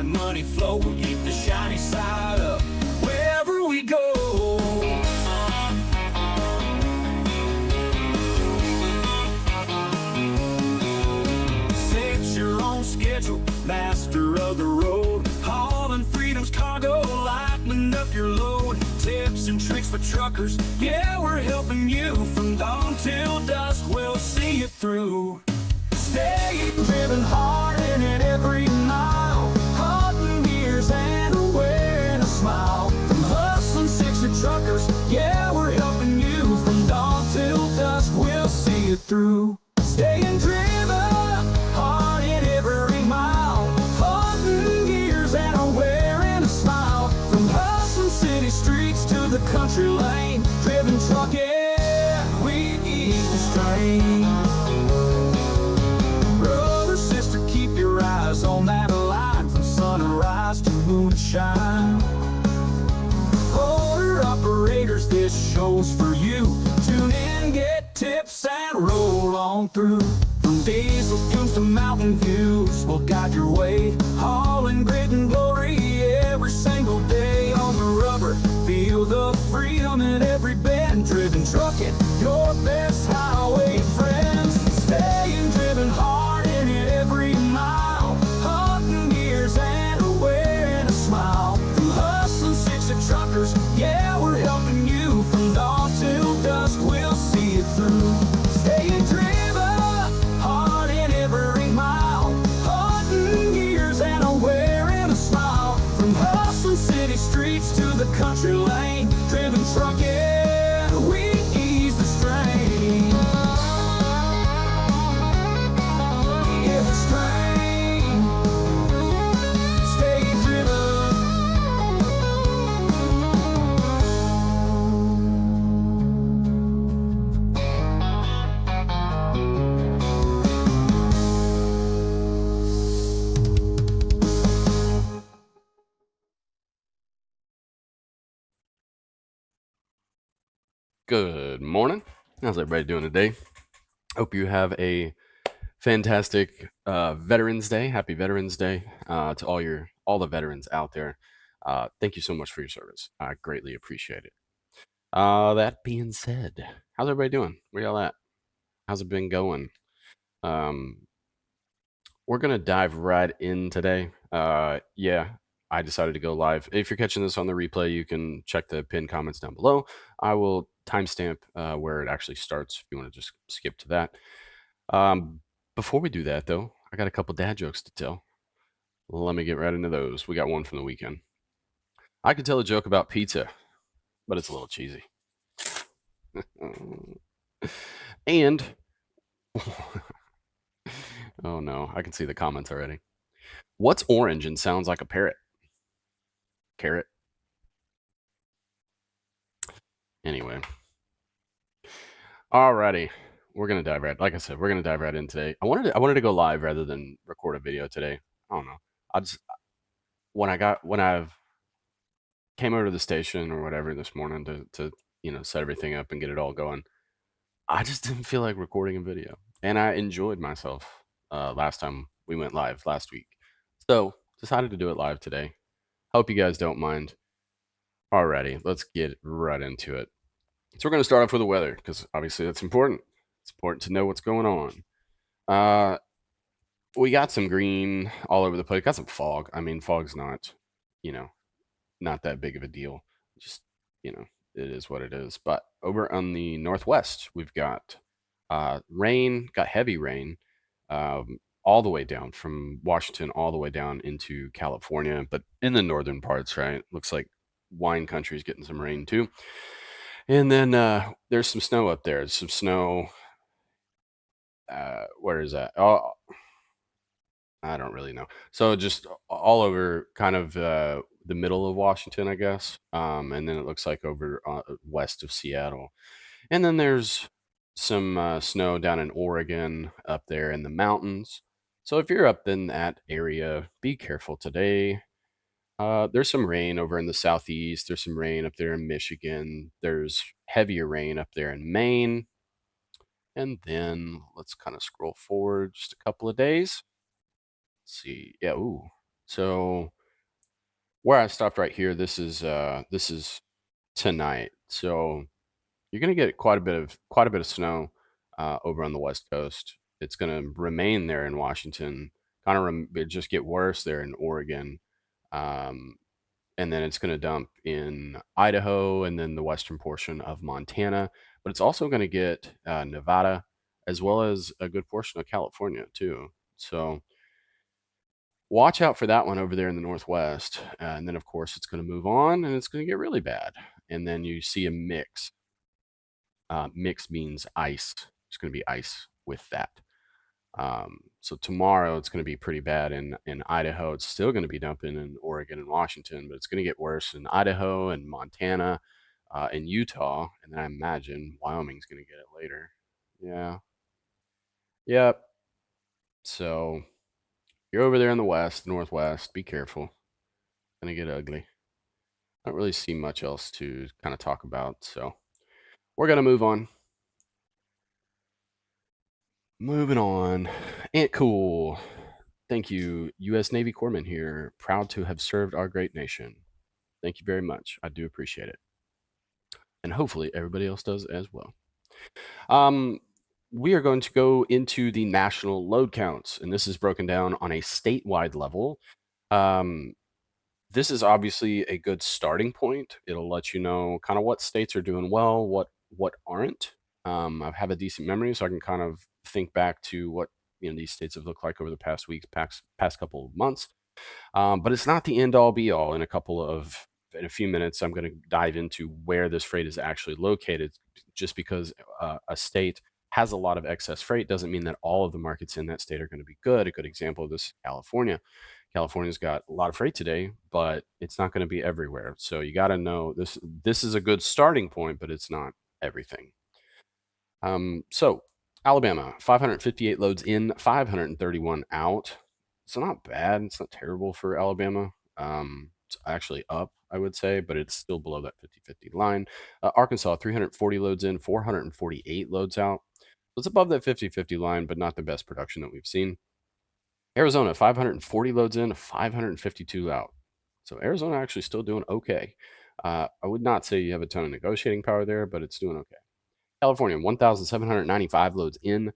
that money flow. We'll keep the shiny side up wherever we go. Set your own schedule, master of the road. Hauling freedom's cargo, lightening up your load. Tips and tricks for truckers, yeah, we're helping you. From dawn till dusk, we'll see it through. Stay driven hard in it every mile. Hunting gears and wearing a smile. From hustling 60 truckers, yeah, we're helping you. From dawn till dusk, we'll see it through. Staying driven hard in every mile. Hunting gears and wearing a smile. From hustling city streets to the country lane. Driven trucking, we ease the strain. On that line from sunrise to moonshine. Owner operators, this show's for you. Tune in, get tips, and roll on through. From diesel fumes to mountain views, we'll guide your way. Hauling grit and glory every single day. On the rubber, feel the freedom in every bend. Driven trucking, your best highway friends. Staying driven hard in it every mile. Truckers, yeah, we're helping you. From dawn till dusk, we'll see it through. Staying driven hard in every mile. Hunting gears and wearing a smile. From hustling city streets to the country lane. Driven trucking, we ease the strain. Yeah, the strain. Good morning. How's everybody doing today? Hope you have a fantastic Veterans Day. Happy Veterans Day to all the veterans out there. Thank you so much for your service. I greatly appreciate it. That being said, how's everybody doing? Where y'all at? How's it been going? We're gonna dive right in today. Yeah, I decided to go live. If you're catching this on the replay, you can check the pinned comments down below. I will timestamp where it actually starts if you want to just skip to that. Before we do that, though, I got a couple dad jokes to tell. Let me get right into those. We got one from the weekend. I could tell a joke about pizza, but it's a little cheesy. And oh no, I can see the comments already. What's orange and sounds like a parrot? Carrot. Anyway. Alrighty. We're gonna dive right. Like I said, we're gonna dive right in today. I wanted to go live rather than record a video today. I don't know. I just when I've came over to the station or whatever this morning to set everything up and get it all going, I just didn't feel like recording a video, and I enjoyed myself last time we went live last week, so decided to do it live today. Hope you guys don't mind. Alrighty, let's get right into it. So we're going to start off with the weather because obviously that's important. It's important to know what's going on. We got some green all over the place. Got some fog. I mean, fog's not, not that big of a deal. Just, it is what it is. But over on the northwest, we've got rain, got heavy rain all the way down from Washington all the way down into California. But in the northern parts, right, looks like wine country is getting some rain too. And then there's some snow up there. Some snow. Where is that? Oh, I don't really know. So just all over kind of the middle of Washington, I guess. And then it looks like over west of Seattle. And then there's some snow down in Oregon up there in the mountains. So if you're up in that area, be careful today. There's some rain over in the southeast. There's some rain up there in Michigan. There's heavier rain up there in Maine. And then let's kind of scroll forward just a couple of days. Let's see. Yeah, ooh, So where I stopped right here, this is tonight. So you're gonna get quite a bit of snow over on the West Coast. It's gonna remain there in Washington, kind of it just get worse there in Oregon. Um, and then it's going to dump in Idaho and then the western portion of Montana. But it's also going to get Nevada as well as a good portion of California too. So watch out for that one over there in the Northwest. And then, of course, it's going to move on and it's going to get really bad. And then you see a mix. Mix means ice. It's going to be ice with that. So tomorrow it's going to be pretty bad in Idaho. It's still going to be dumping in Oregon and Washington, but it's going to get worse in Idaho and Montana and Utah. And then I imagine Wyoming's going to get it later. Yeah. Yep. So you're over there in the west, northwest. Be careful. It's going to get ugly. I don't really see much else to kind of talk about. So we're going to move on. Moving on. Ain't cool. Thank you, U.S. Navy Corpsman here. Proud to have served our great nation. Thank you very much. I do appreciate it. And hopefully everybody else does as well. Um, we are going to go into the national load counts, and this is broken down on a statewide level. Um, this is obviously a good starting point. It'll let you know kind of what states are doing well, what aren't. I have a decent memory, so I can kind of think back to what these states have looked like over the past weeks, past couple of months. But it's not the end all be all. In a few minutes, I'm going to dive into where this freight is actually located. Just because a state has a lot of excess freight doesn't mean that all of the markets in that state are going to be good. A good example of this is California. California's got a lot of freight today, but it's not going to be everywhere. So you got to know this. This is a good starting point, but it's not everything. So Alabama, 558 loads in, 531 out. So not bad. It's not terrible for Alabama. It's actually up, I would say, but it's still below that 50-50 line. Arkansas, 340 loads in, 448 loads out. So it's above that 50-50 line, but not the best production that we've seen. Arizona, 540 loads in, 552 out. So Arizona actually still doing okay. I would not say you have a ton of negotiating power there, but it's doing okay. California, 1,795 loads in,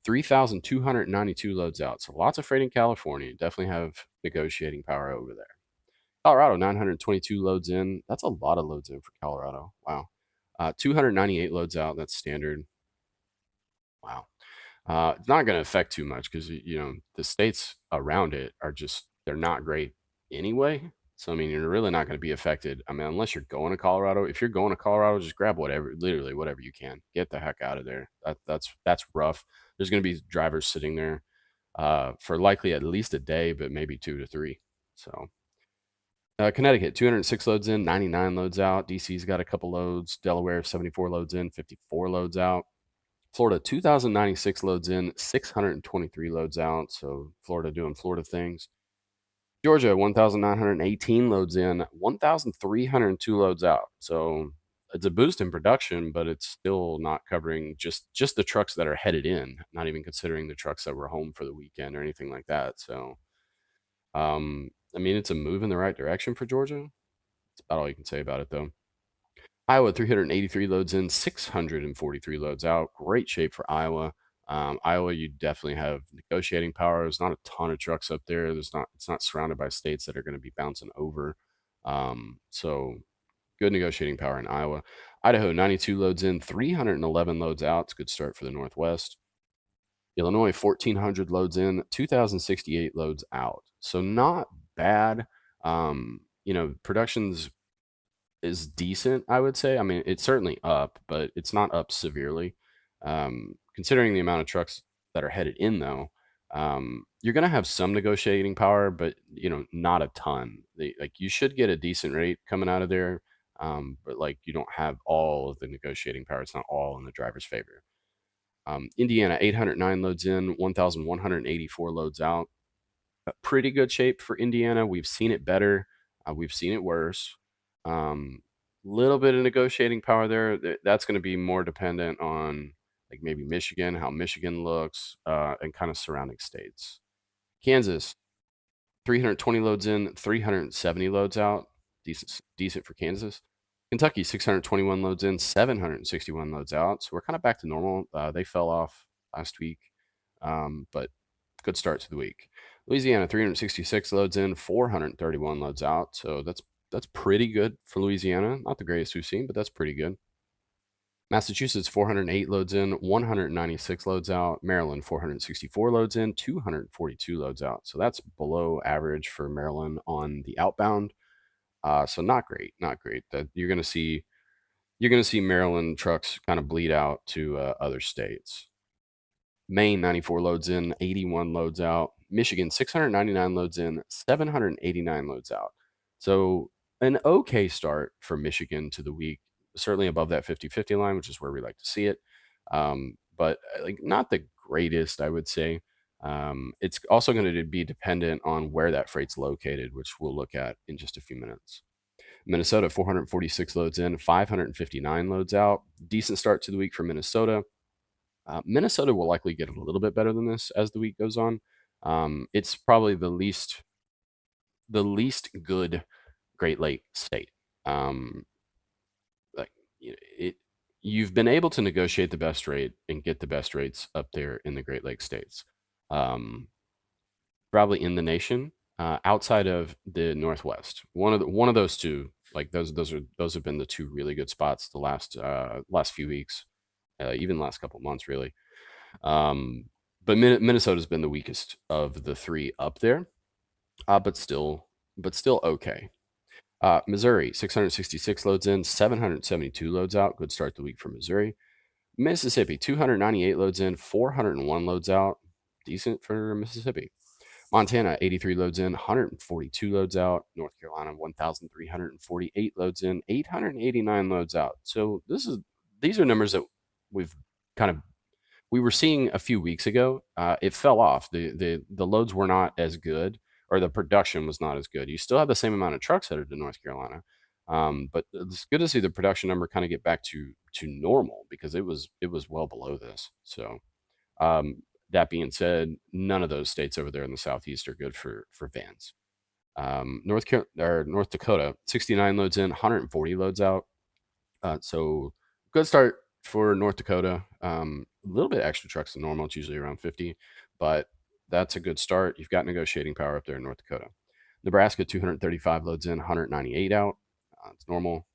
3,292 loads out. So lots of freight in California. Definitely have negotiating power over there. Colorado, 922 loads in. That's a lot of loads in for Colorado. Wow. 298 loads out. That's standard. Wow. It's not going to affect too much because the states around it are they're not great anyway. So I mean, you're really not going to be affected. I mean, unless you're going to Colorado. If you're going to Colorado, just grab whatever, literally whatever you can. Get the heck out of there. That's rough. There's going to be drivers sitting there for likely at least a day, but maybe 2 to 3. So Connecticut, 206 loads in, 99 loads out. DC's got a couple loads. Delaware, 74 loads in, 54 loads out. Florida, 2,096 loads in, 623 loads out. So Florida doing Florida things. Georgia, 1,918 loads in, 1,302 loads out. So it's a boost in production, but it's still not covering just the trucks that are headed in, not even considering the trucks that were home for the weekend or anything like that. So, I mean, it's a move in the right direction for Georgia. That's about all you can say about it, though. Iowa, 383 loads in, 643 loads out. Great shape for Iowa. Iowa, you definitely have negotiating power. There's not a ton of trucks up there. It's not surrounded by states that are going to be bouncing over. So good negotiating power in Iowa. Idaho, 92 loads in, 311 loads out. It's a good start for the Northwest. Illinois, 1,400 loads in, 2,068 loads out. So not bad. Production's is decent, I would say. I mean, it's certainly up, but it's not up severely. Considering the amount of trucks that are headed in, though, you're going to have some negotiating power, but not a ton. You should get a decent rate coming out of there, but you don't have all of the negotiating power. It's not all in the driver's favor. Indiana, 809 loads in, 1,184 loads out. Pretty good shape for Indiana. We've seen it better. We've seen it worse. Little bit of negotiating power there. That's going to be more dependent on maybe Michigan, how Michigan looks, and kind of surrounding states. Kansas, 320 loads in, 370 loads out. Decent for Kansas. Kentucky, 621 loads in, 761 loads out. So we're kind of back to normal. They fell off last week, but good start to the week. Louisiana, 366 loads in, 431 loads out. So that's pretty good for Louisiana. Not the greatest we've seen, but that's pretty good. Massachusetts, 408 loads in, 196 loads out. Maryland, 464 loads in, 242 loads out. So that's below average for Maryland on the outbound. So not great, not great. That you're gonna see Maryland trucks kind of bleed out to other states. Maine, 94 loads in, 81 loads out. Michigan, 699 loads in, 789 loads out. So an okay start for Michigan to the week, certainly above that 50-50 line, which is where we like to see it. But like not the greatest, I would say. It's also going to be dependent on where that freight's located, which we'll look at in just a few minutes. Minnesota, 446 loads in, 559 loads out. Decent start to the week for Minnesota. Minnesota will likely get a little bit better than this as the week goes on. It's probably the least good Great Lake state. Like you've been able to negotiate the best rate and get the best rates up there in the Great Lake states, um, probably in the nation, outside of the Northwest. One of those two, like those have been the two really good spots the last few weeks, even last couple months, really. Um, but Minnesota's been the weakest of the three up there, but still okay. Missouri, 666 loads in, 772 loads out. Good start to the week for Missouri. Mississippi, 298 loads in, 401 loads out. Decent for Mississippi. Montana, 83 loads in, 142 loads out. North Carolina, 1,348 loads in, 889 loads out. So these are numbers that we've kind of we were seeing a few weeks ago. It fell off. The loads were not as good, or the production was not as good. You still have the same amount of trucks headed to North Carolina, but it's good to see the production number kind of get back to normal because it was well below this. So that being said, none of those states over there in the southeast are good for vans. North Dakota, 69 loads in, 140 loads out. So good start for North Dakota. A little bit extra trucks than normal. It's usually around 50, but that's a good start. You've got negotiating power up there in North Dakota. Nebraska, 235 loads in, 198 out. It's normal.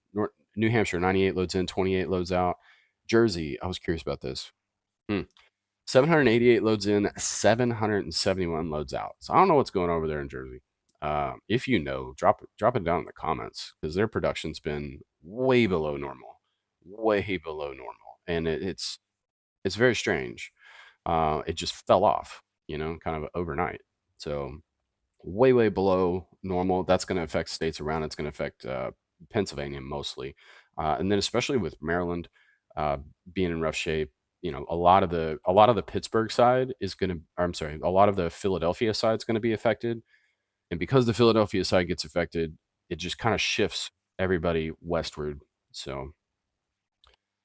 New Hampshire, 98 loads in, 28 loads out. Jersey, I was curious about this. 788 loads in, 771 loads out. So I don't know what's going over there in Jersey. If you know, drop it down in the comments because their production's been way below normal, and it's very strange. It just fell off, kind of overnight. So way below normal. That's going to affect states around. It's going to affect Pennsylvania mostly, and then especially with Maryland being in rough shape. A lot of the Pittsburgh side is going to. I'm sorry, a lot of the Philadelphia side is going to be affected, and because the Philadelphia side gets affected, it just kind of shifts everybody westward. So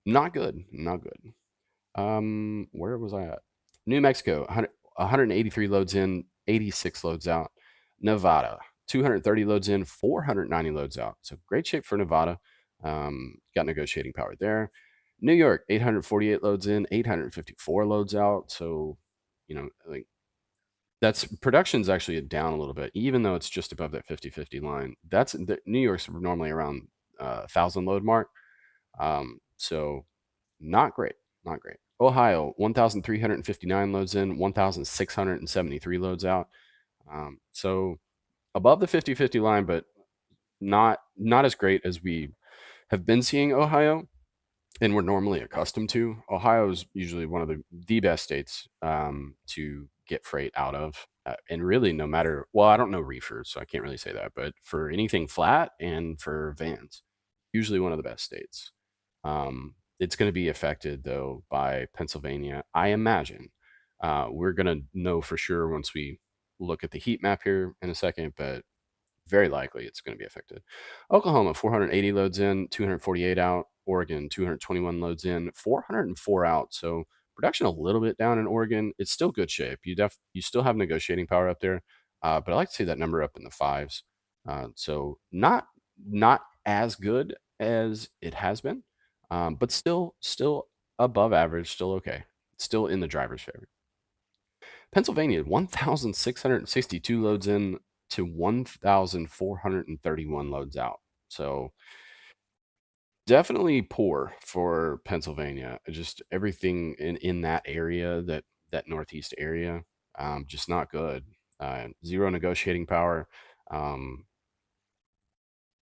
not good, not good. Where was I at? New Mexico, 183 loads in, 86 loads out. Nevada, 230 loads in, 490 loads out. So great shape for Nevada. Got negotiating power there. New York, 848 loads in, 854 loads out. So, like that's production's actually down a little bit, even though it's just above that 50-50 line. New York's normally around 1,000 load mark. So not great, not great. Ohio, 1,359 loads in, 1,673 loads out. So above the 50-50 line, but not as great as we have been seeing Ohio and we're normally accustomed to. Ohio is usually one of the best states to get freight out of. And really, no matter, well, I don't know reefers, so I can't really say that, but for anything flat and for vans, usually one of the best states. It's going to be affected, though, by Pennsylvania, I imagine. We're going to know for sure once we look at the heat map here in a second, but very likely it's going to be affected. Oklahoma, 480 loads in, 248 out. Oregon, 221 loads in, 404 out. So production a little bit down in Oregon. It's still good shape. You still have negotiating power up there. but I like to see that number up in the fives. So not as good as it has been, but still above average, still okay, still in the driver's favor. Pennsylvania, 1,662 loads in to 1,431 loads out. So definitely poor for Pennsylvania. Just everything in that area, that northeast area, just not good. Zero negotiating power. Um,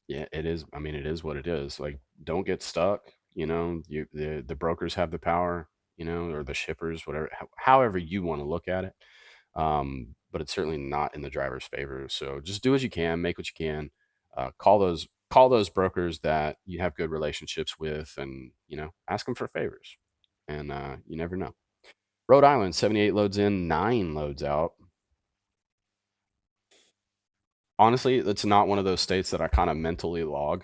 yeah, it is. I mean, it is what it is. Like, don't get stuck. The brokers have the power. Or the shippers, whatever, however you want to look at it. But it's certainly not in the driver's favor. So just do what you can, make what you can. Call those brokers that you have good relationships with, and ask them for favors. And you never know. Rhode Island, 78 loads in, 9 loads out. Honestly, it's not one of those states that I kind of mentally log,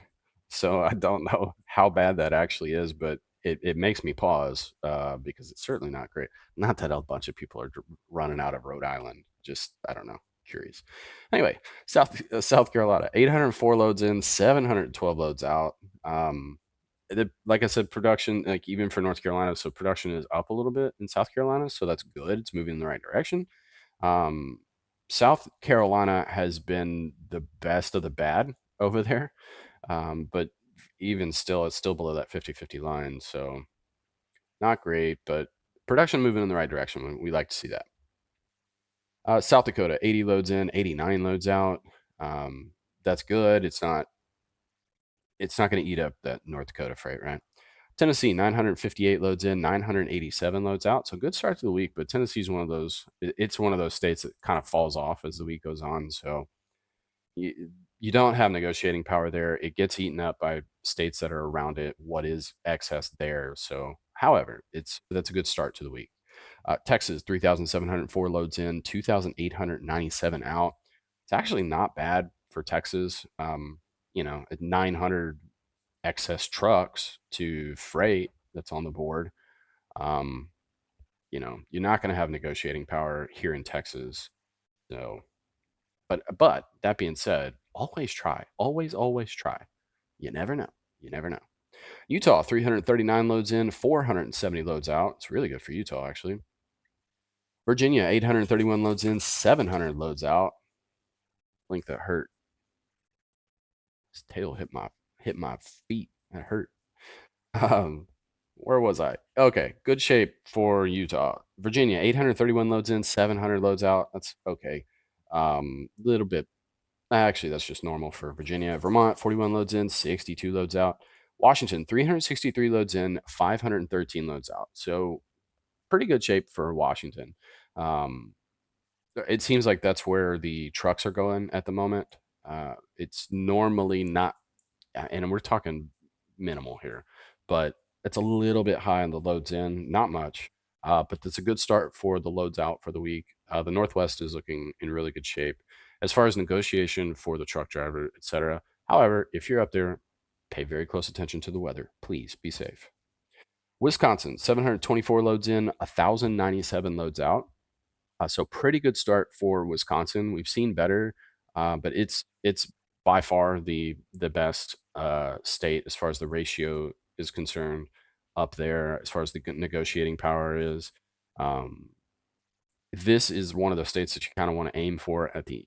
so I don't know how bad that actually is, but it makes me pause because it's certainly not great. Not that a bunch of people are running out of Rhode Island. Just I don't know, curious. Anyway, South Carolina, 804 loads in, 712 loads out. Like I said, production, like even for North Carolina, so production is up a little bit in South Carolina, so that's good. It's moving in the right direction. Um, South Carolina has been the best of the bad over there, but even still, it's still below that 50-50 line. So not great, but production moving in the right direction. We like to see that. South Dakota, 80 loads in, 89 loads out. That's good. It's not going to eat up that North Dakota freight, right? Tennessee, 958 loads in, 987 loads out. So good start to the week, but Tennessee's one of those. It's one of those states that kind of falls off as the week goes on. So you don't have negotiating power there. It gets eaten up by states that are around it. What is excess there? So, however, that's a good start to the week. Texas, 3,704 loads in, 2,897 out. It's actually not bad for Texas. At 900 excess trucks to freight that's on the board. Um, you're not going to have negotiating power here in Texas. So, but that being said, always try. Always try. You never know. You never know. Utah, 339 loads in, 470 loads out. It's really good for Utah, actually. Virginia, 831 loads in, 700 loads out. Link that hurt. His tail hit my feet. That hurt. Um, where was I? Okay, good shape for Utah. Virginia, 831 loads in, 700 loads out. That's okay. Little bit. Actually, that's just normal for Virginia. Vermont, 41 loads in, 62 loads out. Washington, 363 loads in, 513 loads out. So pretty good shape for Washington. Um, it seems like that's where the trucks are going at the moment. It's normally not, and we're talking minimal here, but it's a little bit high on the loads in, not much, but that's a good start for the loads out for the week. The Northwest is looking in really good shape as far as negotiation for the truck driver, etc. However, if you're up there, pay very close attention to the weather. Please be safe. Wisconsin, 724 loads in, 1,097 loads out. So pretty good start for Wisconsin. We've seen better, but it's by far the best state as far as the ratio is concerned up there, as far as the negotiating power is. Um, this is one of the states that you kind of want to aim for at the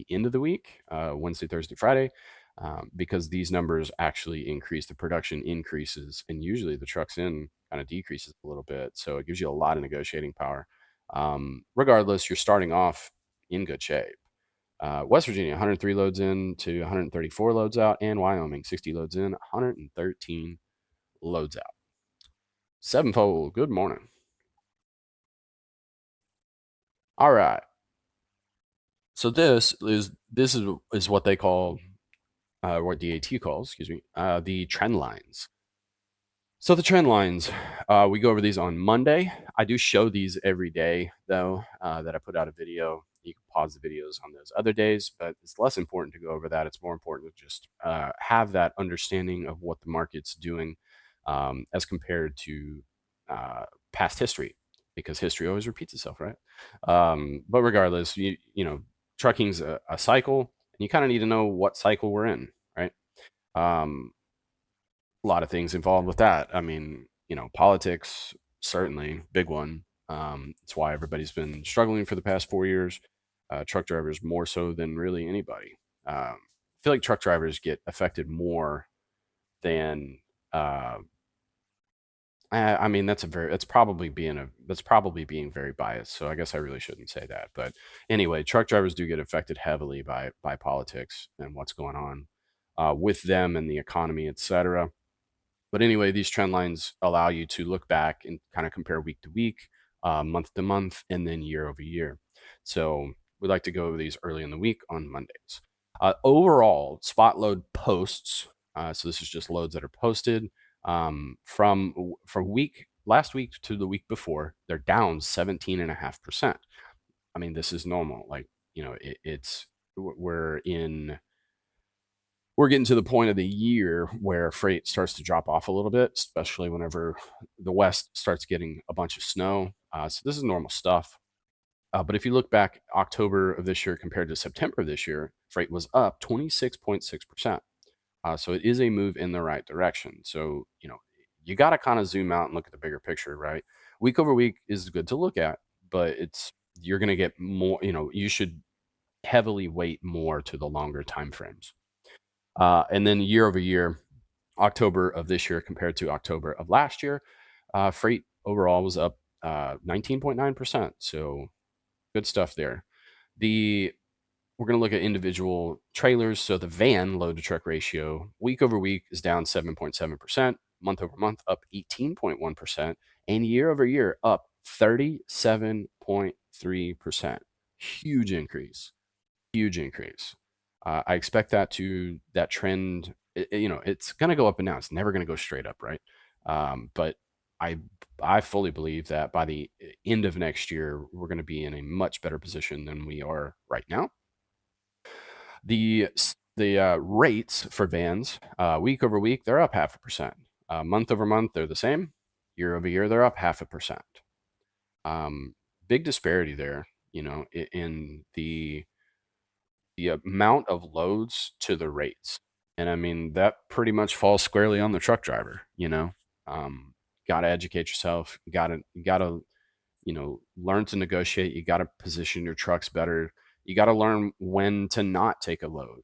end of the week, Wednesday, Thursday, Friday, because these numbers actually increase. The production increases, and usually the trucks in kind of decreases a little bit. So it gives you a lot of negotiating power. Regardless, you're starting off in good shape. West Virginia, 103 loads in to 134 loads out, and Wyoming, 60 loads in, 113 loads out. Sevenfold, good morning. All right. So this is what they call, what DAT calls, excuse me, the trend lines. So the trend lines, we go over these on Monday. I do show these every day, though, that I put out a video. You can pause the videos on those other days, but it's less important to go over that. It's more important to just have that understanding of what the market's doing as compared to past history, because history always repeats itself, right? But regardless, you know, trucking's a cycle, and you kind of need to know what cycle we're in, right? Um, a lot of things involved with that. I mean, politics, certainly, big one. It's why everybody's been struggling for the past 4 years. Truck drivers more so than really anybody. I feel like truck drivers get affected more than. I mean, that's probably being very biased. So I guess I really shouldn't say that. But anyway, truck drivers do get affected heavily by politics and what's going on with them and the economy, etc. But anyway, these trend lines allow you to look back and kind of compare week to week, month to month, and then year over year. So we like to go over these early in the week on Mondays. Overall, spot load posts. So this is just loads that are posted from week last week to the week before. They're down 17.5%. I mean, this is normal. Like it's we're in we're getting to the point of the year where freight starts to drop off a little bit, especially whenever the West starts getting a bunch of snow. So this is normal stuff. But if you look back October of this year compared to September of this year, freight was up 26.6%. So it is a move in the right direction. So, you got to kind of zoom out and look at the bigger picture, right? Week over week is good to look at, but you're going to get more, you should heavily weight more to the longer time frames. And then year over year, October of this year compared to October of last year, freight overall was up 19.9%. So good stuff there. We're going to look at individual trailers. So the van load to truck ratio week over week is down 7.7%, month over month up 18.1%, and year over year up 37.3%. Huge increase. Huge increase. I expect that trend. It's going to go up and down. It's never going to go straight up, right? But I I fully believe that by the end of next year, we're going to be in a much better position than we are right now. The rates for vans week over week, they're up 0.5%. Month over month, they're the same. Year over year, they're up 0.5%. Big disparity there, in the amount of loads to the rates. And I mean, that pretty much falls squarely on the truck driver, got to educate yourself. You got to learn to negotiate. You got to position your trucks better. You got to learn when to not take a load,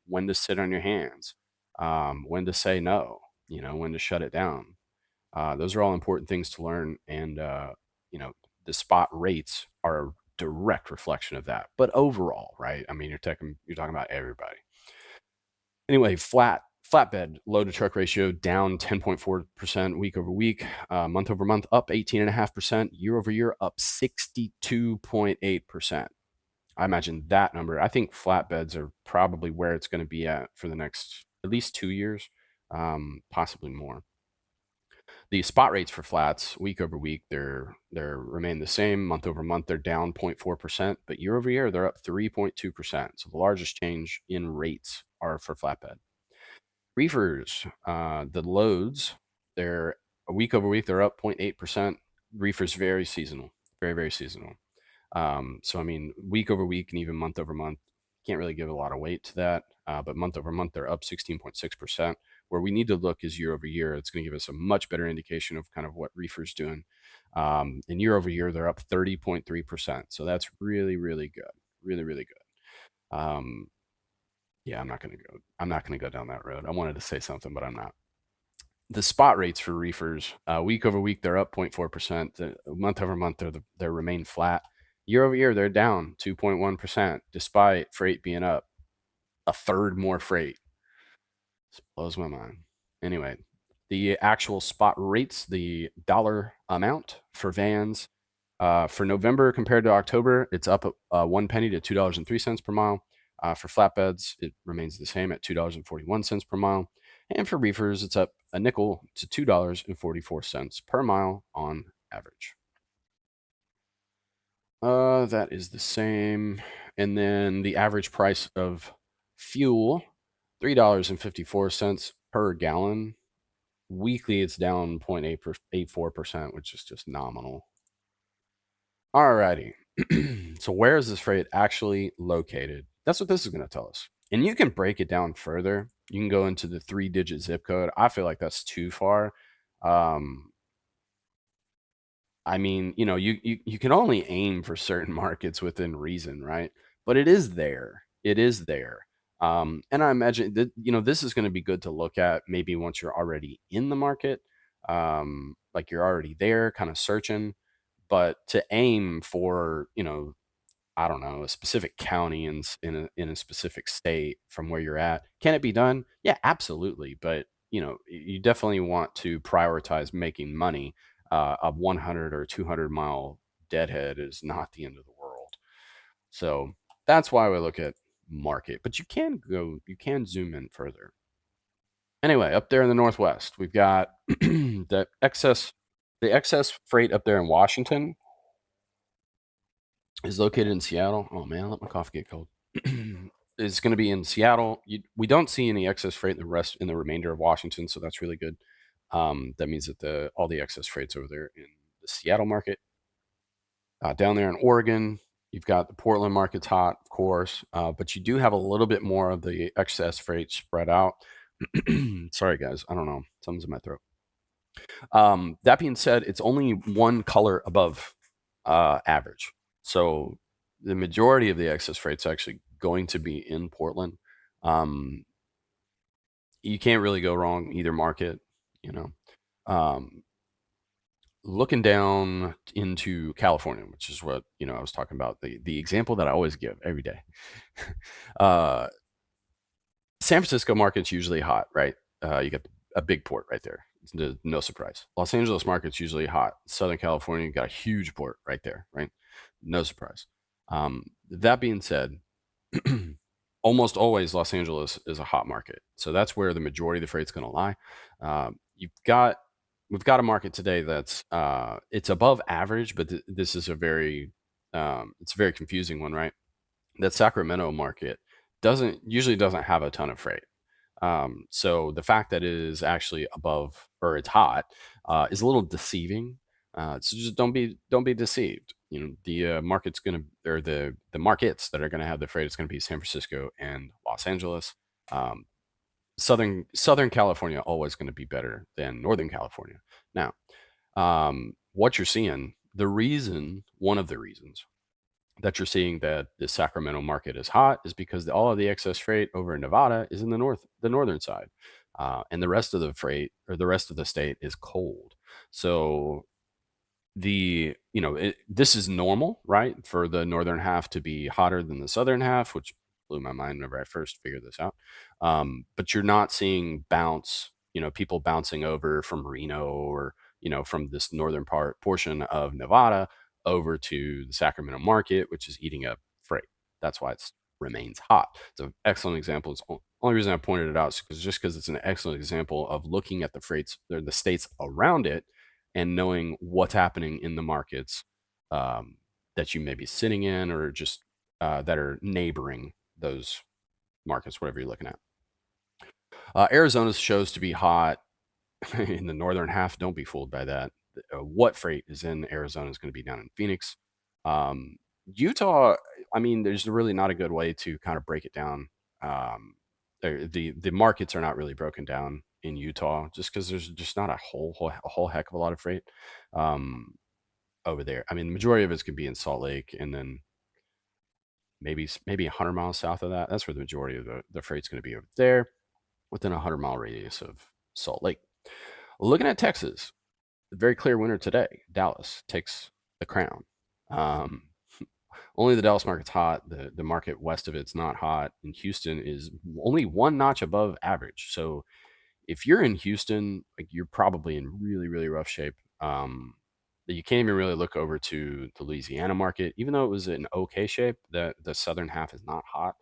when to sit on your hands, when to say no, when to shut it down. Those are all important things to learn. And, the spot rates are a direct reflection of that. But overall, right? I mean, you're talking about everybody. Anyway, flatbed load to truck ratio down 10.4% week over week, month over month up 18.5%, year over year up 62.8%. I imagine that number. I think flatbeds are probably where it's going to be at for the next at least 2 years, possibly more. The spot rates for flats week over week, they're remain the same. Month over month, they're down 0.4%, but year over year, they're up 3.2%. So the largest change in rates are for flatbed. Reefers, the loads, they're week over week, they're up 0.8%. Reefers very seasonal, very, very seasonal. So I mean, week over week and even month over month, can't really give a lot of weight to that. But month over month, they're up 16.6%. Where we need to look is year over year. It's going to give us a much better indication of kind of what reefer's doing. And year over year, they're up 30.3%. So that's really, really good. Really, really good. Yeah, I'm not gonna go down that road. I wanted to say something, but I'm not. The spot rates for reefers, week over week, they're up 0.4%. Month over month, they remain flat. Year over year, they're down 2.1%, despite freight being up a third more freight. This blows my mind. Anyway, the actual spot rates, the dollar amount for vans, for November compared to October, it's up 1 penny to $2.03 per mile. For flatbeds, it remains the same at $2.41 per mile. And for reefers, it's up a nickel to $2.44 per mile on average. That is the same. And then the average price of fuel, $3.54 per gallon. Weekly, it's down 0.84%, which is just nominal. Alrighty. So where is this freight actually located? That's what this is going to tell us. And you can break it down further. You can go into the 3-digit zip code. I feel like that's too far. Um, I mean, you can only aim for certain markets within reason, right? But it is there. It is there. And I imagine that, this is going to be good to look at maybe once you're already in the market, like you're already there, kind of searching. But to aim for, I don't know, a specific county in a specific state from where you're at. Can it be done? Yeah, absolutely. But you definitely want to prioritize making money. A 100 or 200 mile deadhead is not the end of the world. So that's why we look at market. But you can zoom in further. Anyway, up there in the Northwest, we've got the excess freight up there in Washington is located in Seattle. Oh man, let my coffee get cold. Is going to be in Seattle. We don't see any excess freight in the remainder of Washington, so that's really good. That means that all the excess freight's over there in the Seattle market. Down there in Oregon, you've got the Portland market's hot, of course, but you do have a little bit more of the excess freight spread out. Sorry, guys, I don't know, something's in my throat. That being said, it's only one color above average. So the majority of the excess freight's actually going to be in Portland. Um, you can't really go wrong either market, you know. Um, Looking down into California, which is what I was talking about, the example that I always give every day. uh, San Francisco market's usually hot, right? You got a big port right there. It's no surprise. Los Angeles market's usually hot. Southern California got a huge port right there, right? No surprise. That being said, almost always Los Angeles is a hot market, so that's where the majority of the freight's going to lie. You've got We've got a market today that's it's above average, but this is it's a very confusing one, right? That Sacramento market doesn't have a ton of freight. So the fact that it is actually above or it's hot is a little deceiving. So just don't be deceived. The market's gonna or the markets that are gonna have the freight is gonna be San Francisco and Los Angeles. Um, Southern California always going to be better than Northern California. Now, what you're seeing, one of the reasons that you're seeing that the Sacramento market is hot is because all of the excess freight over in Nevada is in the northern side, and the rest of the freight or the rest of the state is cold. So this is normal, right, for the northern half to be hotter than the southern half, which blew my mind whenever I first figured this out. But you're not seeing people bouncing over from Reno or from this northern portion of Nevada over to the Sacramento market, which is eating up freight. That's why it remains hot. It's an excellent example. It's only reason I pointed it out is because it's an excellent example of looking at the freights or the states around it and knowing what's happening in the markets um, that you may be sitting in or just that are neighboring those markets, whatever you're looking at. Arizona shows to be hot in the northern half. Don't be fooled by that. What freight is in Arizona is going to be down in Phoenix. Utah, I mean, there's really not a good way to kind of break it down. The markets are not really broken down in Utah just because there's just not a whole heck of a lot of freight um, over there. I mean, the majority of it's going to be in Salt Lake, and then maybe 100 miles south of that. That's where the majority of the freight's going to be over there, within a 100-mile radius of Salt Lake. Looking at Texas, very clear winner today. Dallas takes the crown. Um, Only the Dallas market's hot. The market west of it's not hot. And Houston is only one notch above average. So if you're in Houston, like you're probably in really, really rough shape. You can't even really look over to the Louisiana market, even though it was in okay shape. The southern half is not hot.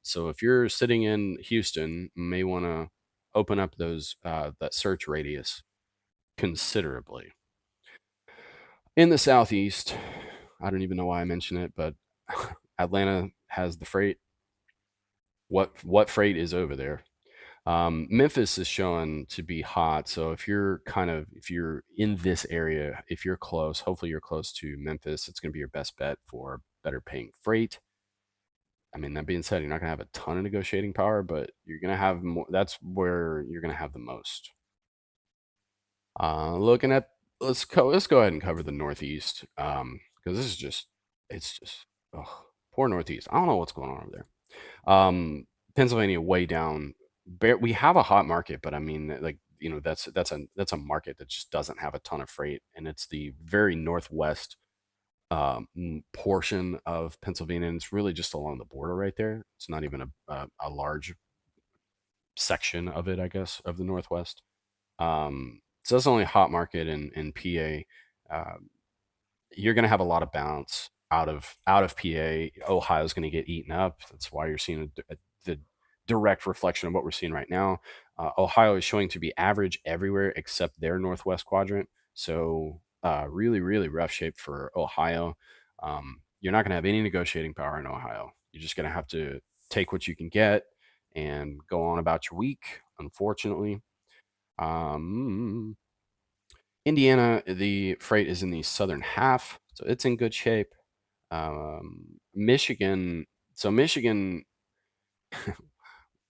So if you're sitting in Houston, you may want to open up that search radius considerably. In the southeast, I don't even know why I mention it, but Atlanta has the freight. What freight is over there? Memphis is showing to be hot. So if you're in this area, if you're close, hopefully you're close to Memphis, it's going to be your best bet for better paying freight. I mean, that being said, you're not going to have a ton of negotiating power, but you're going to have more. That's where you're going to have the most. Looking at let's go ahead and cover the Northeast because this is just it's just ugh, poor Northeast. I don't know what's going on over there. Pennsylvania way down. We have a hot market, but I mean, like that's a market that just doesn't have a ton of freight, and it's the very northwest portion of Pennsylvania, and it's really just along the border right there. It's not even a large section of it, I guess, of the Northwest. So that's only a hot market in PA. You're going to have a lot of bounce out of PA. Ohio's going to get eaten up. That's why you're seeing the direct reflection of what we're seeing right now. Ohio is showing to be average everywhere except their northwest quadrant. So really, really rough shape for Ohio. You're not going to have any negotiating power in Ohio. You're just going to have to take what you can get and go on about your week. Unfortunately, um, Indiana, the freight is in the southern half, so it's in good shape. Michigan, so Michigan,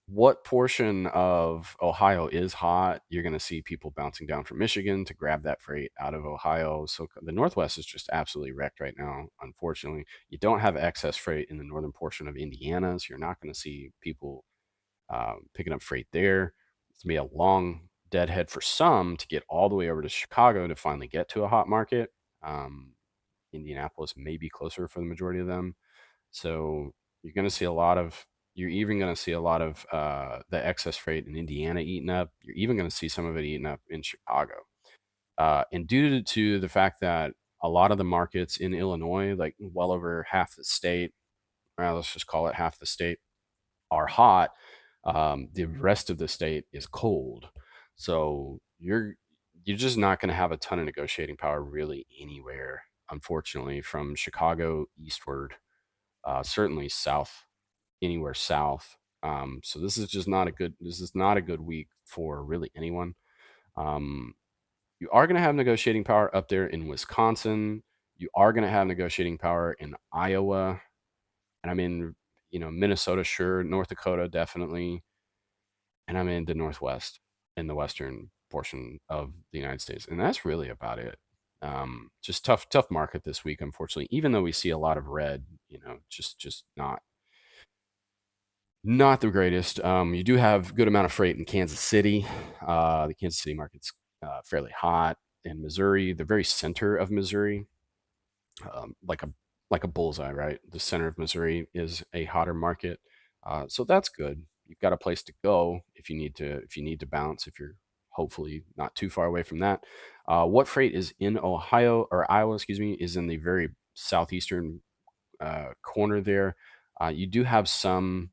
what portion of Ohio is hot? You're going to see people bouncing down from Michigan to grab that freight out of Ohio. So the Northwest is just absolutely wrecked right now, unfortunately. You don't have excess freight in the northern portion of Indiana, so you're not going to see people picking up freight there. It's going to be a long deadhead for some to get all the way over to Chicago to finally get to a hot market. Um, Indianapolis may be closer for the majority of them. So you're going to see a lot of, you're even going to see a lot of the excess freight in Indiana eaten up. You're even going to see some of it eaten up in Chicago. And due to the fact that a lot of the markets in Illinois, like well over half the state, well, let's just call it half the state, are hot, the rest of the state is cold. So you're just not going to have a ton of negotiating power really anywhere. Unfortunately, from Chicago eastward, certainly south, anywhere south. So this is just not a good. This is not a good week for really anyone. Um, you are going to have negotiating power up there in Wisconsin. You are going to have negotiating power in Iowa, and I mean, Minnesota, sure, North Dakota, definitely, and I'm in the Northwest, in the western portion of the United States, and that's really about it. Just tough market this week, unfortunately. Even though we see a lot of red, just not the greatest. You do have good amount of freight in Kansas City. The Kansas City market's fairly hot. In Missouri, the very center of Missouri, like a bullseye, right? The center of Missouri is a hotter market, so that's good. You've got a place to go if you need to bounce. If you're hopefully not too far away from that. What freight is in Ohio or Iowa? Excuse me, is in the very southeastern corner there. You do have some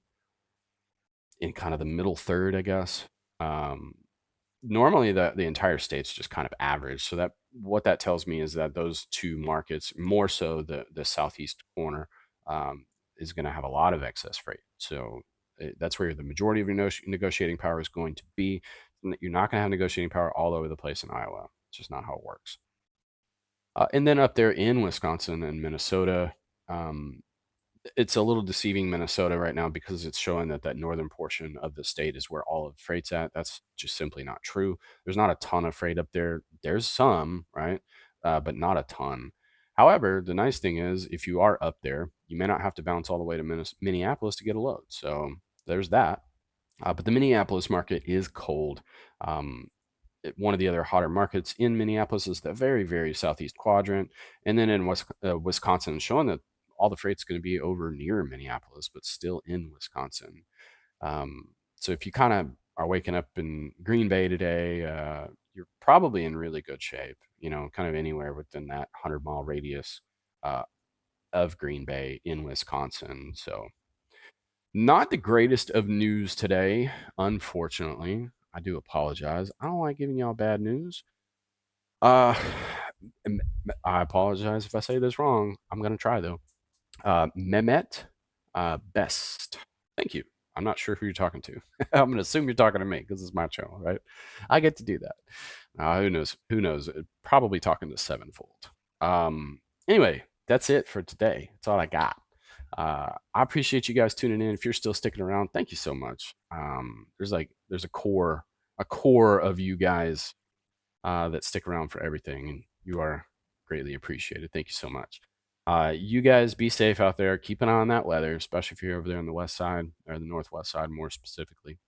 in kind of the middle third, I guess. Um, Normally the entire state's just kind of average. So that what that tells me is that those two markets, more so the southeast corner, is going to have a lot of excess freight. So that's where the majority of your negotiating power is going to be. You're not going to have negotiating power all over the place in Iowa. It's just not how it works. And then up there in Wisconsin and Minnesota, um, it's a little deceiving Minnesota right now because it's showing that that northern portion of the state is where all of the freight's at. That's just simply not true. There's not a ton of freight up there. There's some, right? But not a ton. However, the nice thing is if you are up there, you may not have to bounce all the way to Minneapolis to get a load. So there's that. But the Minneapolis market is cold. Um, One of the other hotter markets in Minneapolis is the very, very southeast quadrant. And then in Wisconsin, showing that all the freight's going to be over near Minneapolis, but still in Wisconsin. So if you kind of are waking up in Green Bay today, you're probably in really good shape, kind of anywhere within that 100-mile radius uh, of Green Bay in Wisconsin. So not the greatest of news today, unfortunately. I do apologize. I don't like giving y'all bad news. Uh, I apologize if I say this wrong. I'm gonna try though. Mehmet Best. Thank you. I'm not sure who you're talking to. I'm gonna assume you're talking to me because it's my channel, right? I get to do that. Who knows? Who knows? Probably talking to Sevenfold. Anyway, that's it for today. That's all I got. I appreciate you guys tuning in. If you're still sticking around, thank you so much. There's a core of you guys that stick around for everything, and you are greatly appreciated. Thank you so much. You guys be safe out there. Keep an eye on that weather, especially if you're over there on the west side or the northwest side, more specifically.